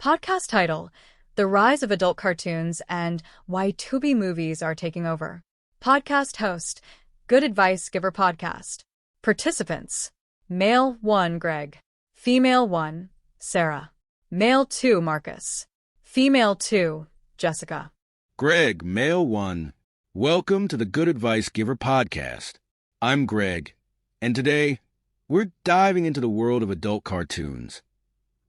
Podcast title: The Rise of Adult Cartoons and Why Tubi Movies Are Taking Over. Podcast host: Good Advice Giver Podcast. Participants: Male 1 Greg, Female 1 Sarah, Male 2 Marcus, Female 2 Jessica. Greg, Male 1, welcome to the Good Advice Giver Podcast. I'm Greg, and today we're diving into the world of adult cartoons.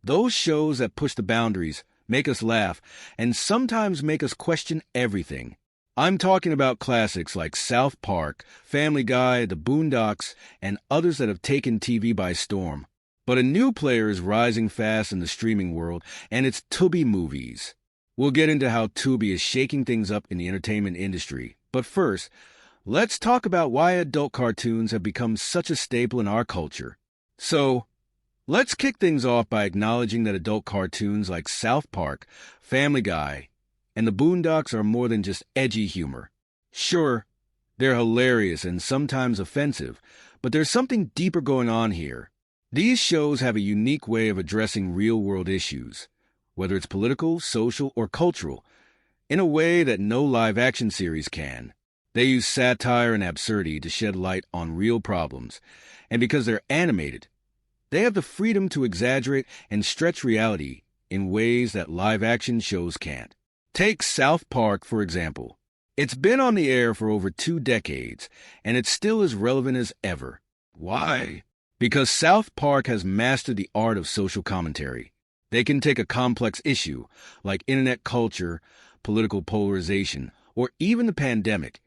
Those shows that push the boundaries, make us laugh, and sometimes make us question everything. I'm talking about classics like South Park, Family Guy, The Boondocks, and others that have taken TV by storm. But a new player is rising fast in the streaming world, and it's Tubi Movies. We'll get into how Tubi is shaking things up in the entertainment industry. But first, let's talk about why adult cartoons have become such a staple in our culture. So, let's kick things off by acknowledging that adult cartoons like South Park, Family Guy, and The Boondocks are more than just edgy humor. Sure, they're hilarious and sometimes offensive, but there's something deeper going on here. These shows have a unique way of addressing real-world issues, whether it's political, social, or cultural, in a way that no live-action series can. They use satire and absurdity to shed light on real problems, and because they're animated, they have the freedom to exaggerate and stretch reality in ways that live-action shows can't. Take South Park, for example. It's been on the air for over 2 decades, and it's still as relevant as ever. Why? Because South Park has mastered the art of social commentary. They can take a complex issue, like internet culture, political polarization, or even the pandemic,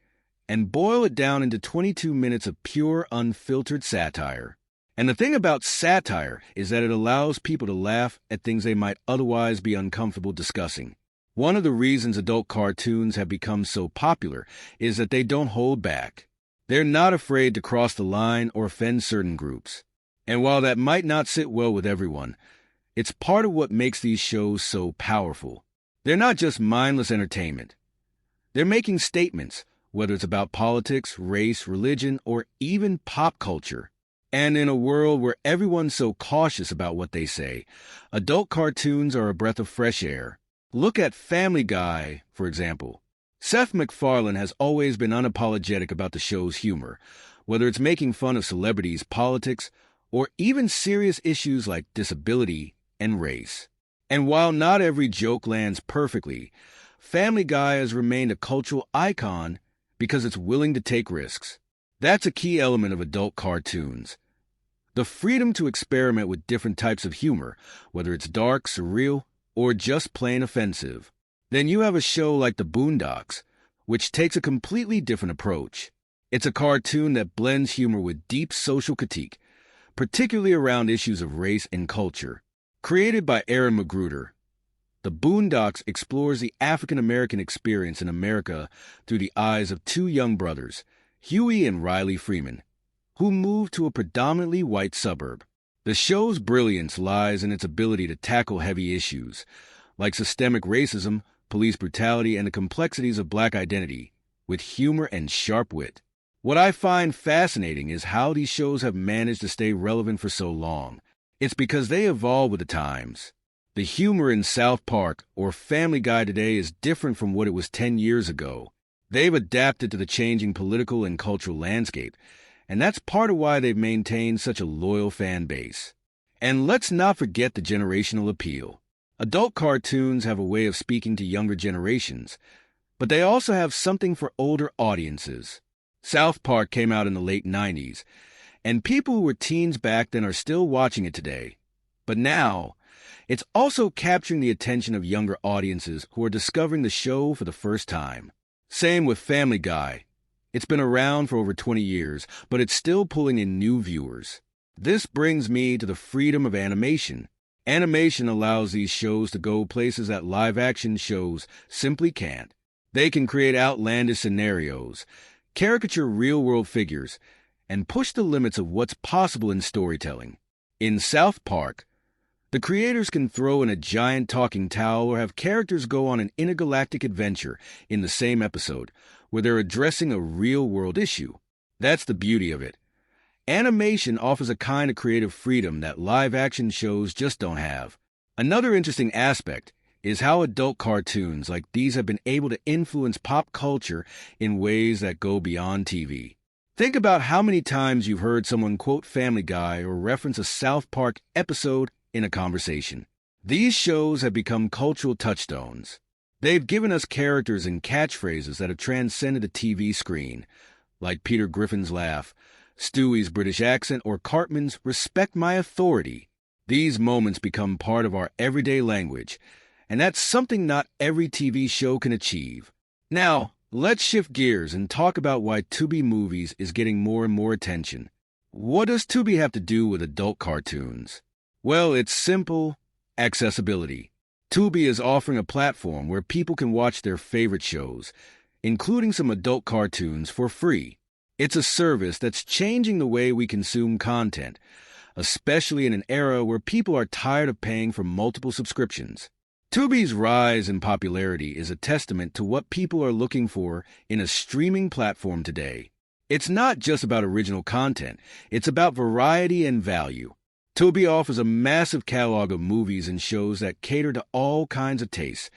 and boil it down into 22 minutes of pure, unfiltered satire. And the thing about satire is that it allows people to laugh at things they might otherwise be uncomfortable discussing. One of the reasons adult cartoons have become so popular is that they don't hold back. They're not afraid to cross the line or offend certain groups. And while that might not sit well with everyone, it's part of what makes these shows so powerful. They're not just mindless entertainment. They're making statements, whether it's about politics, race, religion, or even pop culture. And in a world where everyone's so cautious about what they say, adult cartoons are a breath of fresh air. Look at Family Guy, for example. Seth MacFarlane has always been unapologetic about the show's humor, whether it's making fun of celebrities, politics, or even serious issues like disability and race. And while not every joke lands perfectly, Family Guy has remained a cultural icon because it's willing to take risks. That's a key element of adult cartoons. The freedom to experiment with different types of humor, whether it's dark, surreal, or just plain offensive. Then you have a show like The Boondocks, which takes a completely different approach. It's a cartoon that blends humor with deep social critique, particularly around issues of race and culture. Created by Aaron Magruder, The Boondocks explores the African-American experience in America through the eyes of 2 young brothers, Huey and Riley Freeman, who moved to a predominantly white suburb. The show's brilliance lies in its ability to tackle heavy issues, like systemic racism, police brutality, and the complexities of Black identity, with humor and sharp wit. What I find fascinating is how these shows have managed to stay relevant for so long. It's because they evolve with the times. The humor in South Park or Family Guy today is different from what it was 10 years ago. They've adapted to the changing political and cultural landscape, and that's part of why they've maintained such a loyal fan base. And let's not forget the generational appeal. Adult cartoons have a way of speaking to younger generations, but they also have something for older audiences. South Park came out in the late 90s, and people who were teens back then are still watching it today. But now, it's also capturing the attention of younger audiences who are discovering the show for the first time. Same with Family Guy. It's been around for over 20 years, but it's still pulling in new viewers. This brings me to the freedom of animation. Animation allows these shows to go places that live-action shows simply can't. They can create outlandish scenarios, caricature real-world figures, and push the limits of what's possible in storytelling. In South Park, the creators can throw in a giant talking towel or have characters go on an intergalactic adventure in the same episode, where they're addressing a real-world issue. That's the beauty of it. Animation offers a kind of creative freedom that live-action shows just don't have. Another interesting aspect is how adult cartoons like these have been able to influence pop culture in ways that go beyond TV. Think about how many times you've heard someone quote Family Guy or reference a South Park episode in a conversation. These shows have become cultural touchstones. They've given us characters and catchphrases that have transcended the TV screen, like Peter Griffin's laugh, Stewie's British accent, or Cartman's "Respect my authority." These moments become part of our everyday language, and that's something not every TV show can achieve. Now, let's shift gears and talk about why Tubi Movies is getting more and more attention. What does Tubi have to do with adult cartoons? Well, it's simple: accessibility. Tubi is offering a platform where people can watch their favorite shows, including some adult cartoons, for free. It's a service that's changing the way we consume content, especially in an era where people are tired of paying for multiple subscriptions. Tubi's rise in popularity is a testament to what people are looking for in a streaming platform today. It's not just about original content, it's about variety and value. Tubi offers a massive catalog of movies and shows that cater to all kinds of tastes,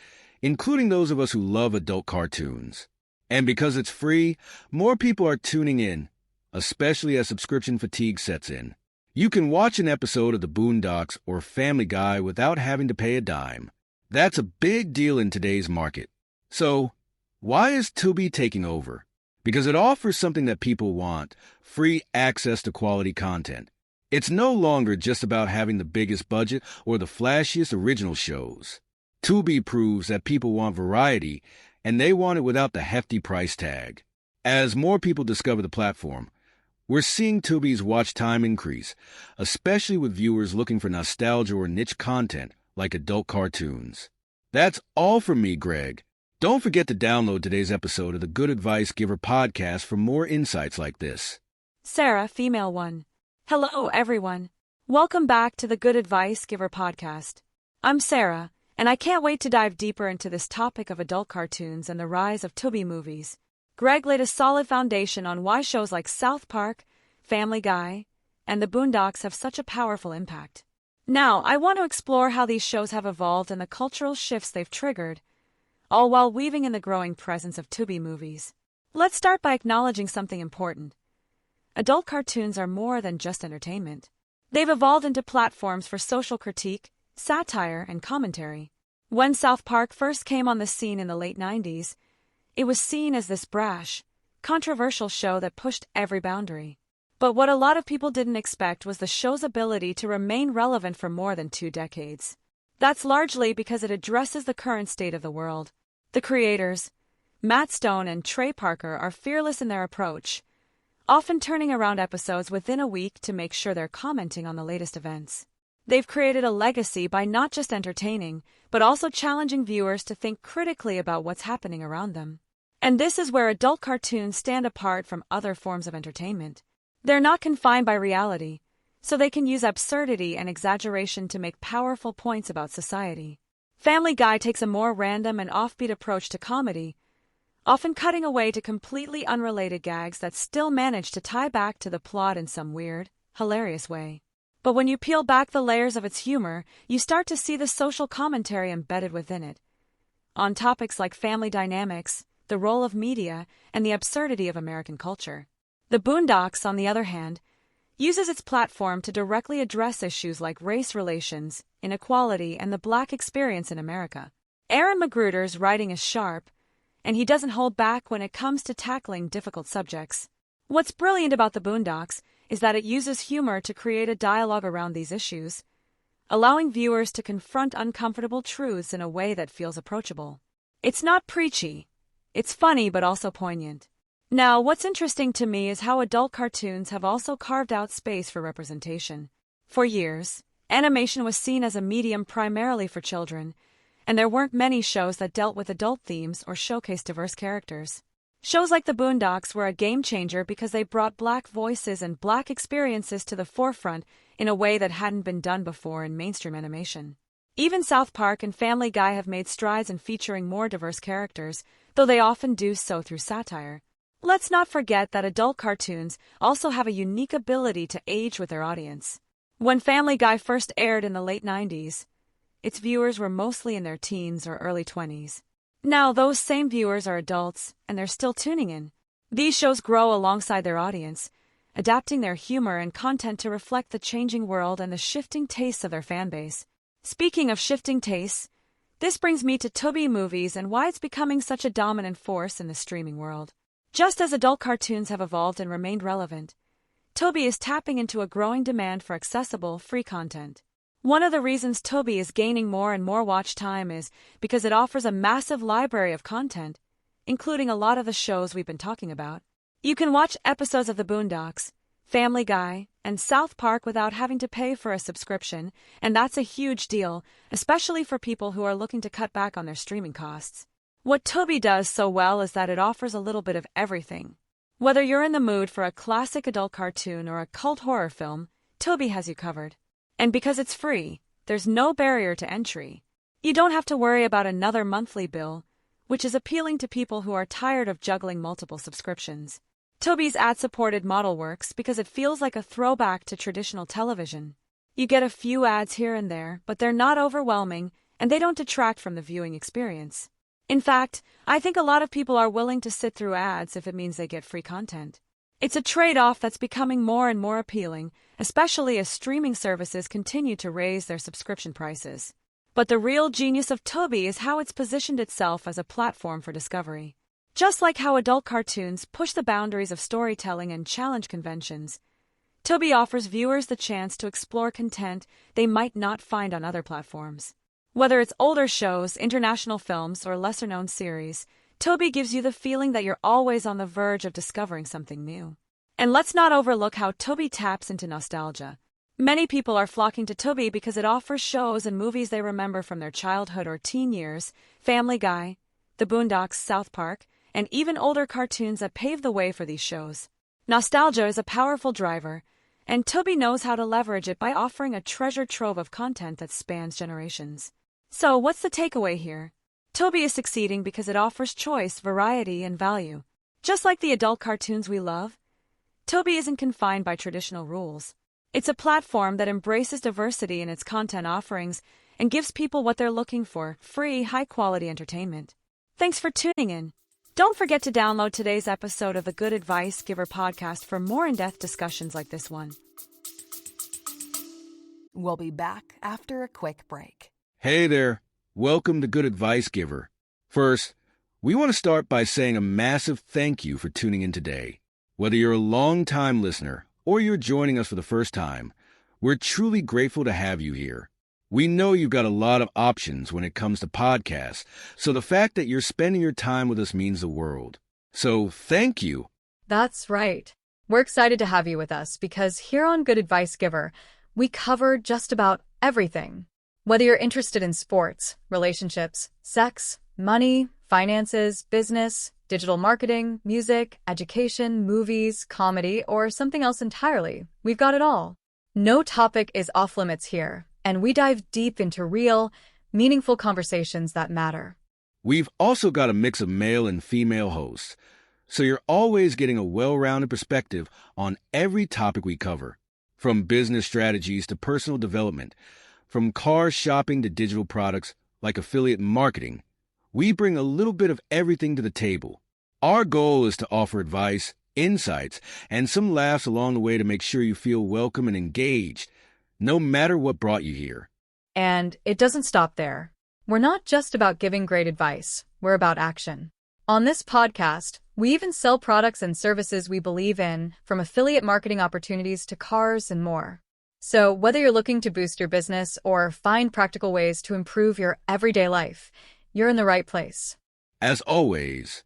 including those of us who love adult cartoons. And because it's free, more people are tuning in, especially as subscription fatigue sets in. You can watch an episode of The Boondocks or Family Guy without having to pay a dime. That's a big deal in today's market. So, why is Tubi taking over? Because it offers something that people want: free access to quality content. It's no longer just about having the biggest budget or the flashiest original shows. Tubi proves that people want variety, and they want it without the hefty price tag. As more people discover the platform, we're seeing Tubi's watch time increase, especially with viewers looking for nostalgia or niche content like adult cartoons. That's all from me, Greg. Don't forget to download today's episode of the Good Advice Giver podcast for more insights like this. Sarah, female 1. Hello, everyone. Welcome back to the Good Advice Giver podcast. I'm Sarah, and I can't wait to dive deeper into this topic of adult cartoons and the rise of Tubi movies. Greg laid a solid foundation on why shows like South Park, Family Guy, and The Boondocks have such a powerful impact. Now, I want to explore how these shows have evolved and the cultural shifts they've triggered, all while weaving in the growing presence of Tubi movies. Let's start by acknowledging something important. Adult cartoons are more than just entertainment. They've evolved into platforms for social critique, satire, and commentary. When South Park first came on the scene in the late 90s, it was seen as this brash, controversial show that pushed every boundary. But what a lot of people didn't expect was the show's ability to remain relevant for more than 2 decades. That's largely because it addresses the current state of the world. The creators, Matt Stone and Trey Parker, are fearless in their approach, often turning around episodes within a week to make sure they're commenting on the latest events. They've created a legacy by not just entertaining, but also challenging viewers to think critically about what's happening around them. And this is where adult cartoons stand apart from other forms of entertainment. They're not confined by reality, so they can use absurdity and exaggeration to make powerful points about society. Family Guy takes a more random and offbeat approach to comedy, often cutting away to completely unrelated gags that still manage to tie back to the plot in some weird, hilarious way. But when you peel back the layers of its humor, you start to see the social commentary embedded within it, on topics like family dynamics, the role of media, and the absurdity of American culture. The Boondocks, on the other hand, uses its platform to directly address issues like race relations, inequality, and the Black experience in America. Aaron McGruder's writing is sharp, and he doesn't hold back when it comes to tackling difficult subjects. What's brilliant about The Boondocks is that it uses humor to create a dialogue around these issues, allowing viewers to confront uncomfortable truths in a way that feels approachable. It's not preachy. It's funny but also poignant. Now, what's interesting to me is how adult cartoons have also carved out space for representation. For years, animation was seen as a medium primarily for children, and there weren't many shows that dealt with adult themes or showcased diverse characters. Shows like The Boondocks were a game-changer because they brought Black voices and Black experiences to the forefront in a way that hadn't been done before in mainstream animation. Even South Park and Family Guy have made strides in featuring more diverse characters, though they often do so through satire. Let's not forget that adult cartoons also have a unique ability to age with their audience. When Family Guy first aired in the late 90s, its viewers were mostly in their teens or early 20s. Now, those same viewers are adults, and they're still tuning in. These shows grow alongside their audience, adapting their humor and content to reflect the changing world and the shifting tastes of their fanbase. Speaking of shifting tastes, this brings me to Tubi movies and why it's becoming such a dominant force in the streaming world. Just as adult cartoons have evolved and remained relevant, Tubi is tapping into a growing demand for accessible, free content. One of the reasons Tubi is gaining more and more watch time is because it offers a massive library of content, including a lot of the shows we've been talking about. You can watch episodes of The Boondocks, Family Guy, and South Park without having to pay for a subscription, and that's a huge deal, especially for people who are looking to cut back on their streaming costs. What Tubi does so well is that it offers a little bit of everything. Whether you're in the mood for a classic adult cartoon or a cult horror film, Tubi has you covered. And because it's free, there's no barrier to entry. You don't have to worry about another monthly bill, which is appealing to people who are tired of juggling multiple subscriptions. Tubi's ad-supported model works because it feels like a throwback to traditional television. You get a few ads here and there, but they're not overwhelming, and they don't detract from the viewing experience. In fact, I think a lot of people are willing to sit through ads if it means they get free content. It's a trade-off that's becoming more and more appealing, especially as streaming services continue to raise their subscription prices. But the real genius of Tubi is how it's positioned itself as a platform for discovery. Just like how adult cartoons push the boundaries of storytelling and challenge conventions, Tubi offers viewers the chance to explore content they might not find on other platforms. Whether it's older shows, international films, or lesser-known series, Tubi gives you the feeling that you're always on the verge of discovering something new. And let's not overlook how Tubi taps into nostalgia. Many people are flocking to Tubi because it offers shows and movies they remember from their childhood or teen years, Family Guy, The Boondocks, South Park, and even older cartoons that paved the way for these shows. Nostalgia is a powerful driver, and Tubi knows how to leverage it by offering a treasure trove of content that spans generations. So, what's the takeaway here? Tubi is succeeding because it offers choice, variety, and value. Just like the adult cartoons we love, Tubi isn't confined by traditional rules. It's a platform that embraces diversity in its content offerings and gives people what they're looking for: free, high-quality entertainment. Thanks for tuning in. Don't forget to download today's episode of the Good Advice Giver podcast for more in-depth discussions like this one. We'll be back after a quick break. Hey there. Welcome to Good Advice Giver. First, we want to start by saying a massive thank you for tuning in today. Whether you're a long-time listener or you're joining us for the first time, we're truly grateful to have you here. We know you've got a lot of options when it comes to podcasts, so the fact that you're spending your time with us means the world. So thank you. That's right. We're excited to have you with us because here on Good Advice Giver, we cover just about everything. Whether you're interested in sports, relationships, sex, money, finances, business, digital marketing, music, education, movies, comedy, or something else entirely, we've got it all. No topic is off limits here, and we dive deep into real, meaningful conversations that matter. We've also got a mix of male and female hosts, so you're always getting a well-rounded perspective on every topic we cover, from business strategies to personal development, from car shopping to digital products like affiliate marketing. We bring a little bit of everything to the table. Our goal is to offer advice, insights, and some laughs along the way to make sure you feel welcome and engaged, no matter what brought you here. And it doesn't stop there. We're not just about giving great advice, we're about action. On this podcast, we even sell products and services we believe in, from affiliate marketing opportunities to cars and more. So whether you're looking to boost your business or find practical ways to improve your everyday life, you're in the right place. As always,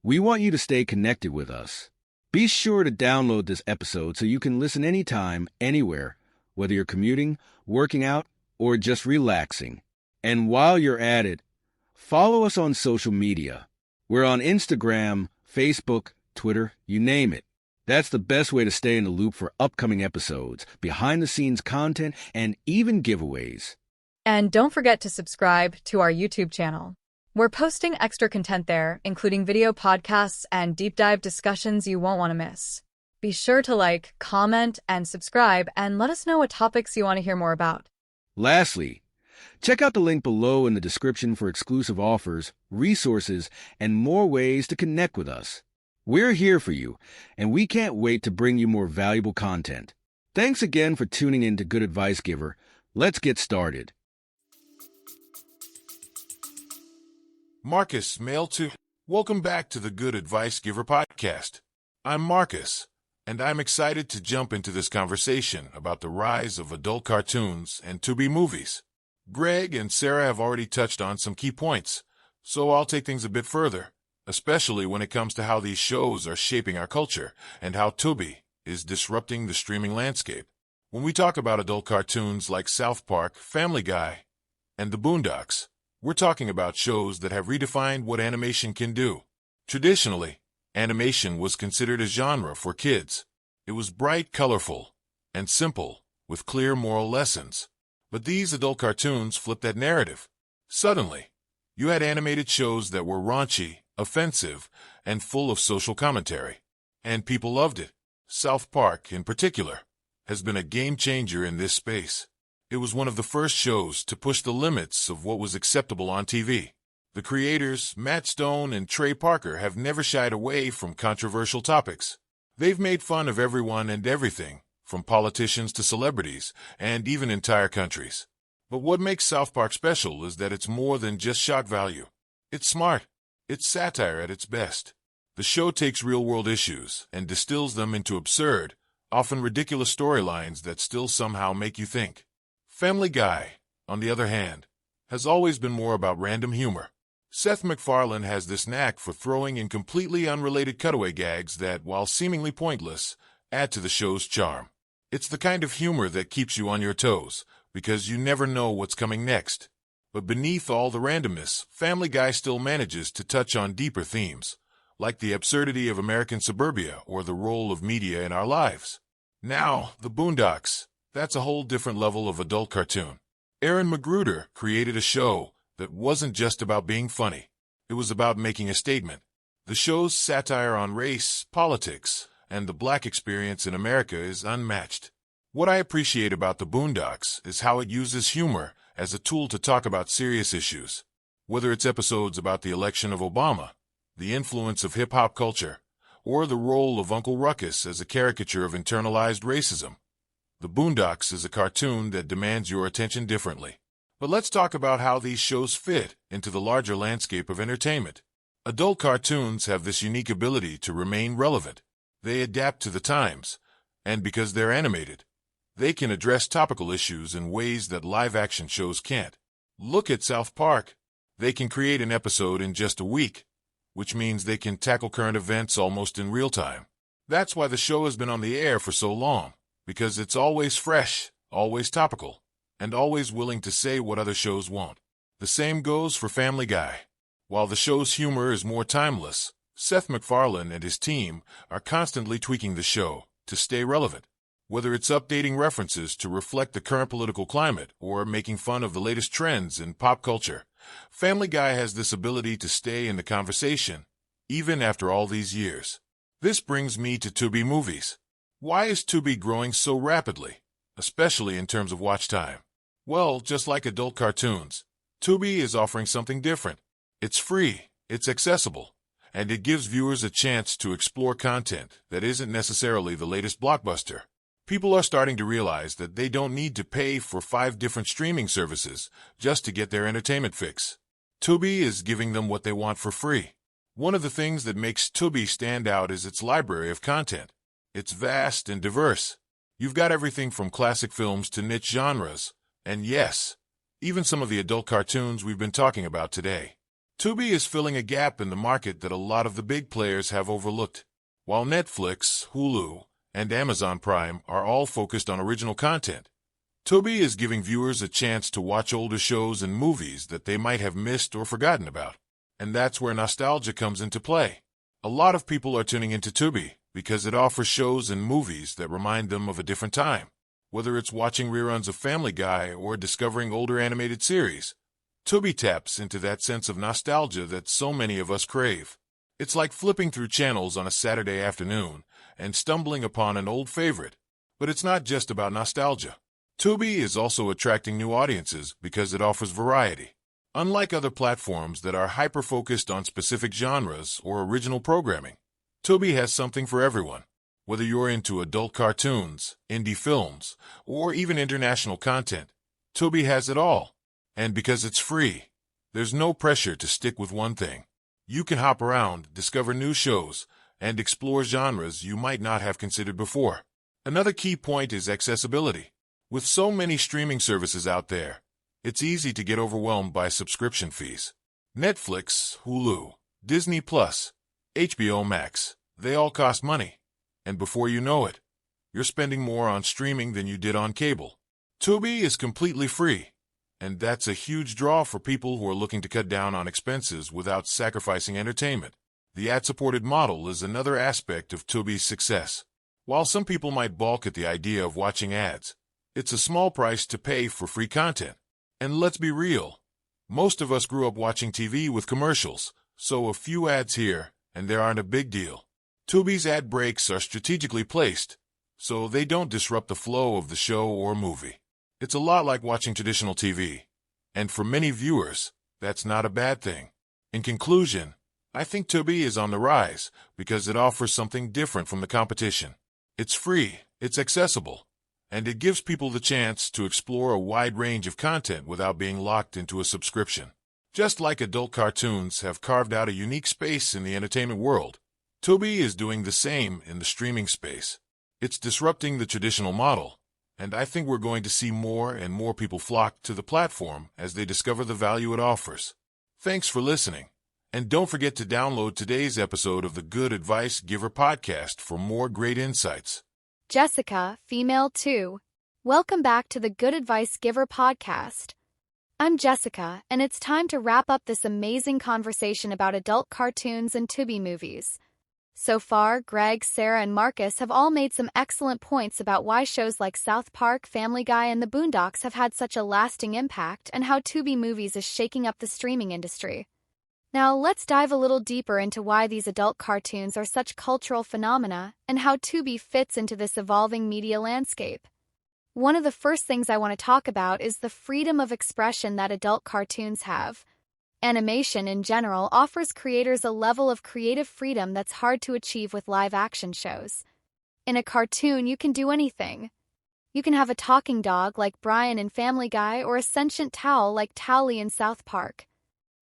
we want you to stay connected with us. Be sure to download this episode so you can listen anytime, anywhere, whether you're commuting, working out, or just relaxing. And while you're at it, follow us on social media. We're on Instagram, Facebook, Twitter, you name it. That's the best way to stay in the loop for upcoming episodes, behind-the-scenes content, and even giveaways. And don't forget to subscribe to our YouTube channel. We're posting extra content there, including video podcasts and deep dive discussions you won't want to miss. Be sure to like, comment, and subscribe, and let us know what topics you want to hear more about. Lastly, Check out the link below in the description for exclusive offers, resources, and more ways to connect with us. We're here for you, and we can't wait to bring you more valuable content. Thanks again for tuning in to Good Advice Giver. Let's get started. Marcus, mail to. Welcome back to the Good Advice Giver podcast. I'm Marcus, and I'm excited to jump into this conversation about the rise of adult cartoons and Tubi movies. Greg and Sarah have already touched on some key points, so I'll take things a bit further, especially when it comes to how these shows are shaping our culture and how Tubi is disrupting the streaming landscape. When we talk about adult cartoons like South Park, Family Guy, and The Boondocks, we're talking about shows that have redefined what animation can do. Traditionally, animation was considered a genre for kids. It was bright, colorful, and simple, with clear moral lessons. But these adult cartoons flipped that narrative. Suddenly, you had animated shows that were raunchy, offensive, and full of social commentary. And people loved it. South Park, in particular, has been a game changer in this space. It was one of the first shows to push the limits of what was acceptable on TV. The creators, Matt Stone and Trey Parker, have never shied away from controversial topics. They've made fun of everyone and everything, from politicians to celebrities, and even entire countries. But what makes South Park special is that it's more than just shock value. It's smart. It's satire at its best. The show takes real-world issues and distills them into absurd, often ridiculous storylines that still somehow make you think. Family Guy, on the other hand, has always been more about random humor. Seth MacFarlane has this knack for throwing in completely unrelated cutaway gags that, while seemingly pointless, add to the show's charm. It's the kind of humor that keeps you on your toes, because you never know what's coming next. But beneath all the randomness, Family Guy still manages to touch on deeper themes, like the absurdity of American suburbia or the role of media in our lives. Now, The Boondocks. That's a whole different level of adult cartoon. Aaron McGruder created a show that wasn't just about being funny. It was about making a statement. The show's satire on race, politics, and the black experience in America is unmatched. What I appreciate about The Boondocks is how it uses humor as a tool to talk about serious issues. Whether it's episodes about the election of Obama, the influence of hip-hop culture, or the role of Uncle Ruckus as a caricature of internalized racism, The Boondocks is a cartoon that demands your attention differently. But let's talk about how these shows fit into the larger landscape of entertainment. Adult cartoons have this unique ability to remain relevant. They adapt to the times, and because they're animated, they can address topical issues in ways that live-action shows can't. Look at South Park. They can create an episode in just a week, which means they can tackle current events almost in real time. That's why the show has been on the air for so long, because it's always fresh, always topical, and always willing to say what other shows won't. The same goes for Family Guy. While the show's humor is more timeless, Seth MacFarlane and his team are constantly tweaking the show to stay relevant. Whether it's updating references to reflect the current political climate or making fun of the latest trends in pop culture, Family Guy has this ability to stay in the conversation, even after all these years. This brings me to Tubi movies. Why is Tubi growing so rapidly, especially in terms of watch time? Well, just like adult cartoons, Tubi is offering something different. It's free, it's accessible, and it gives viewers a chance to explore content that isn't necessarily the latest blockbuster. People are starting to realize that they don't need to pay for 5 different streaming services just to get their entertainment fix. Tubi is giving them what they want for free. One of the things that makes Tubi stand out is its library of content. It's vast and diverse. You've got everything from classic films to niche genres, and yes, even some of the adult cartoons we've been talking about today. Tubi is filling a gap in the market that a lot of the big players have overlooked. While Netflix, Hulu, and Amazon Prime are all focused on original content, Tubi is giving viewers a chance to watch older shows and movies that they might have missed or forgotten about. And that's where nostalgia comes into play. A lot of people are tuning into Tubi because it offers shows and movies that remind them of a different time. Whether it's watching reruns of Family Guy or discovering older animated series, Tubi taps into that sense of nostalgia that so many of us crave. It's like flipping through channels on a Saturday afternoon and stumbling upon an old favorite. But it's not just about nostalgia. Tubi is also attracting new audiences because it offers variety. Unlike other platforms that are hyper-focused on specific genres or original programming, Tubi has something for everyone. Whether you're into adult cartoons, indie films, or even international content, Tubi has it all. And because it's free, there's no pressure to stick with one thing. You can hop around, discover new shows, and explore genres you might not have considered before. Another key point is accessibility. With so many streaming services out there, it's easy to get overwhelmed by subscription fees. Netflix, Hulu, Disney+, HBO Max, they all cost money. And before you know it, you're spending more on streaming than you did on cable. Tubi is completely free, and that's a huge draw for people who are looking to cut down on expenses without sacrificing entertainment. The ad-supported model is another aspect of Tubi's success. While some people might balk at the idea of watching ads, it's a small price to pay for free content. And let's be real, most of us grew up watching TV with commercials, so a few ads here and there aren't a big deal. Tubi's ad breaks are strategically placed, so they don't disrupt the flow of the show or movie. It's a lot like watching traditional TV, and for many viewers, that's not a bad thing. In conclusion, I think Tubi is on the rise because it offers something different from the competition. It's free, it's accessible, and it gives people the chance to explore a wide range of content without being locked into a subscription. Just like adult cartoons have carved out a unique space in the entertainment world, Tubi is doing the same in the streaming space. It's disrupting the traditional model, and I think we're going to see more and more people flock to the platform as they discover the value it offers. Thanks for listening, and don't forget to download today's episode of the Good Advice Giver podcast for more great insights. Jessica, female 2. Welcome back to the Good Advice Giver podcast. I'm Jessica, and it's time to wrap up this amazing conversation about adult cartoons and Tubi movies. So far, Greg, Sarah, and Marcus have all made some excellent points about why shows like South Park, Family Guy, and The Boondocks have had such a lasting impact and how Tubi movies is shaking up the streaming industry. Now, let's dive a little deeper into why these adult cartoons are such cultural phenomena and how Tubi fits into this evolving media landscape. One of the first things I want to talk about is the freedom of expression that adult cartoons have. Animation in general offers creators a level of creative freedom that's hard to achieve with live-action shows. In a cartoon, you can do anything. You can have a talking dog like Brian in Family Guy or a sentient towel like Towley in South Park.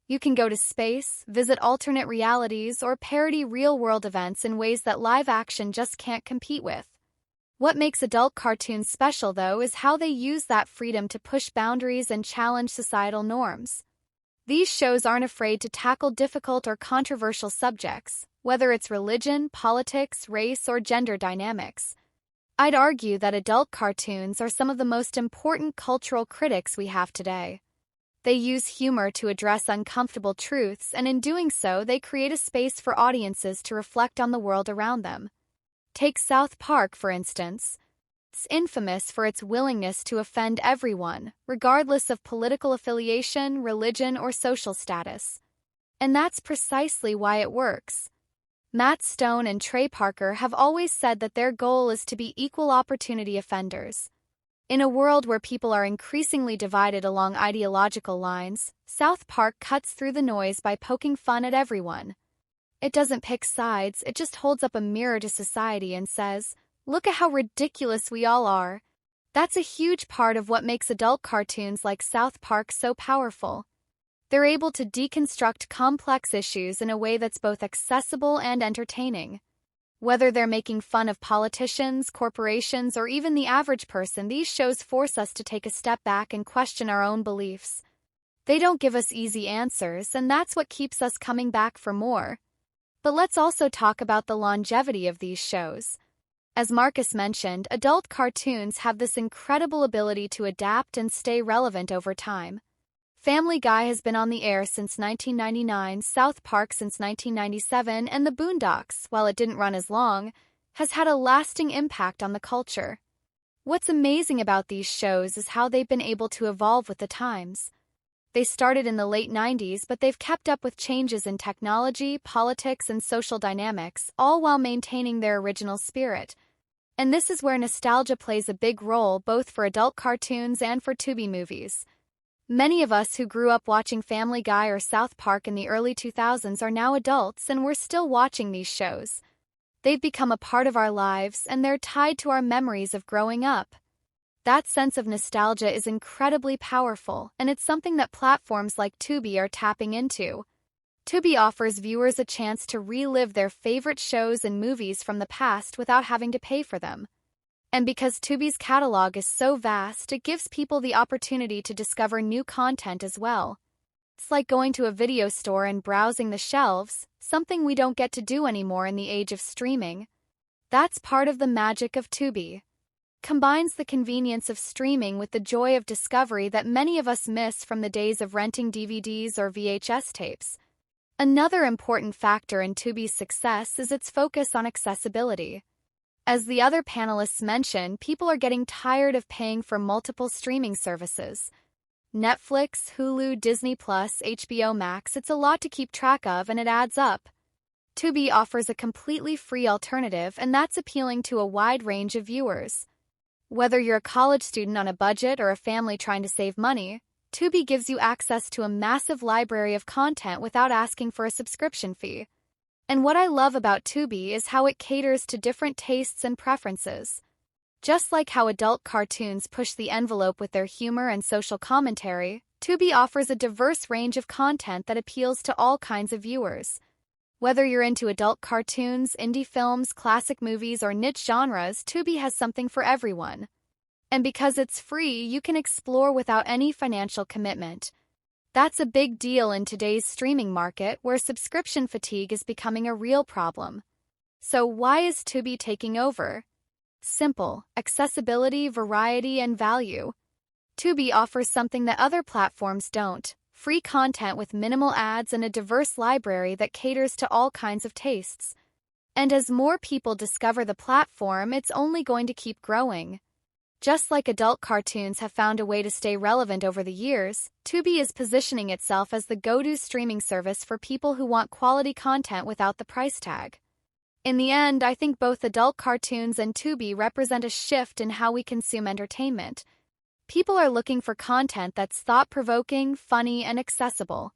You can go to space, visit alternate realities, or parody real-world events in ways that live-action just can't compete with. What makes adult cartoons special, though, is how they use that freedom to push boundaries and challenge societal norms. These shows aren't afraid to tackle difficult or controversial subjects, whether it's religion, politics, race, or gender dynamics. I'd argue that adult cartoons are some of the most important cultural critics we have today. They use humor to address uncomfortable truths, and in doing so, they create a space for audiences to reflect on the world around them. Take South Park, for instance. It's infamous for its willingness to offend everyone, regardless of political affiliation, religion, or social status. And that's precisely why it works. Matt Stone and Trey Parker have always said that their goal is to be equal opportunity offenders. In a world where people are increasingly divided along ideological lines, South Park cuts through the noise by poking fun at everyone. It doesn't pick sides, it just holds up a mirror to society and says, "Look at how ridiculous we all are." That's a huge part of what makes adult cartoons like South Park so powerful. They're able to deconstruct complex issues in a way that's both accessible and entertaining. Whether they're making fun of politicians, corporations, or even the average person, these shows force us to take a step back and question our own beliefs. They don't give us easy answers, and that's what keeps us coming back for more. But let's also talk about the longevity of these shows. As Marcus mentioned, adult cartoons have this incredible ability to adapt and stay relevant over time. Family Guy has been on the air since 1999, South Park since 1997, and The Boondocks, while it didn't run as long, has had a lasting impact on the culture. What's amazing about these shows is how they've been able to evolve with the times. They started in the late 90s, but they've kept up with changes in technology, politics, and social dynamics, all while maintaining their original spirit. And this is where nostalgia plays a big role both for adult cartoons and for Tubi movies. Many of us who grew up watching Family Guy or South Park in the early 2000s are now adults and we're still watching these shows. They've become a part of our lives and they're tied to our memories of growing up. That sense of nostalgia is incredibly powerful, and it's something that platforms like Tubi are tapping into. Tubi offers viewers a chance to relive their favorite shows and movies from the past without having to pay for them. And because Tubi's catalog is so vast, it gives people the opportunity to discover new content as well. It's like going to a video store and browsing the shelves, something we don't get to do anymore in the age of streaming. That's part of the magic of Tubi. Combines the convenience of streaming with the joy of discovery that many of us miss from the days of renting DVDs or VHS tapes. Another important factor in Tubi's success is its focus on accessibility. As the other panelists mentioned, people are getting tired of paying for multiple streaming services. Netflix, Hulu, Disney+, HBO Max, it's a lot to keep track of and it adds up. Tubi offers a completely free alternative, and that's appealing to a wide range of viewers. Whether you're a college student on a budget or a family trying to save money, Tubi gives you access to a massive library of content without asking for a subscription fee. And what I love about Tubi is how it caters to different tastes and preferences. Just like how adult cartoons push the envelope with their humor and social commentary, Tubi offers a diverse range of content that appeals to all kinds of viewers. Whether you're into adult cartoons, indie films, classic movies, or niche genres, Tubi has something for everyone. And because it's free, you can explore without any financial commitment. That's a big deal in today's streaming market where subscription fatigue is becoming a real problem. So why is Tubi taking over? Simple: accessibility, variety, and value. Tubi offers something that other platforms don't: free content with minimal ads and a diverse library that caters to all kinds of tastes. And as more people discover the platform, it's only going to keep growing. Just like adult cartoons have found a way to stay relevant over the years, Tubi is positioning itself as the go-to streaming service for people who want quality content without the price tag. In the end, I think both adult cartoons and Tubi represent a shift in how we consume entertainment. People are looking for content that's thought-provoking, funny, and accessible.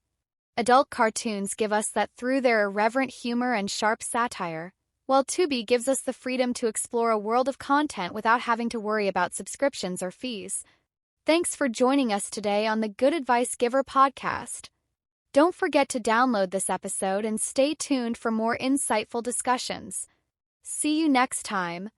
Adult cartoons give us that through their irreverent humor and sharp satire, while Tubi gives us the freedom to explore a world of content without having to worry about subscriptions or fees. Thanks for joining us today on the Good Advice Giver podcast. Don't forget to download this episode and stay tuned for more insightful discussions. See you next time.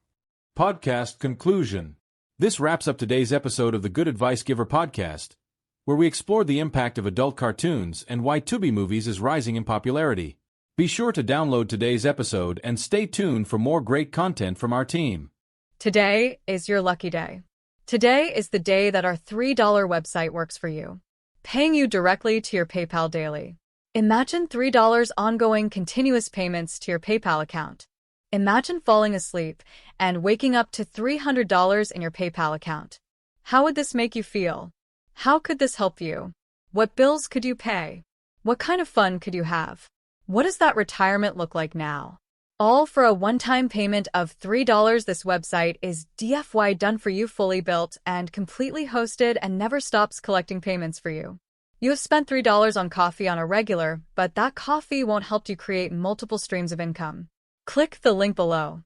Podcast conclusion. This wraps up today's episode of the Good Advice Giver podcast, where we explored the impact of adult cartoons and why Tubi movies is rising in popularity. Be sure to download today's episode and stay tuned for more great content from our team. Today is your lucky day. Today is the day that our $3 website works for you, paying you directly to your PayPal daily. Imagine $3 ongoing continuous payments to your PayPal account. Imagine falling asleep and waking up to $300 in your PayPal account. How would this make you feel? How could this help you? What bills could you pay? What kind of fun could you have? What does that retirement look like now? All for a one-time payment of $3. This website is DFY done for you, fully built and completely hosted, and never stops collecting payments for you. You have spent $3 on coffee on a regular, but that coffee won't help you create multiple streams of income. Click the link below.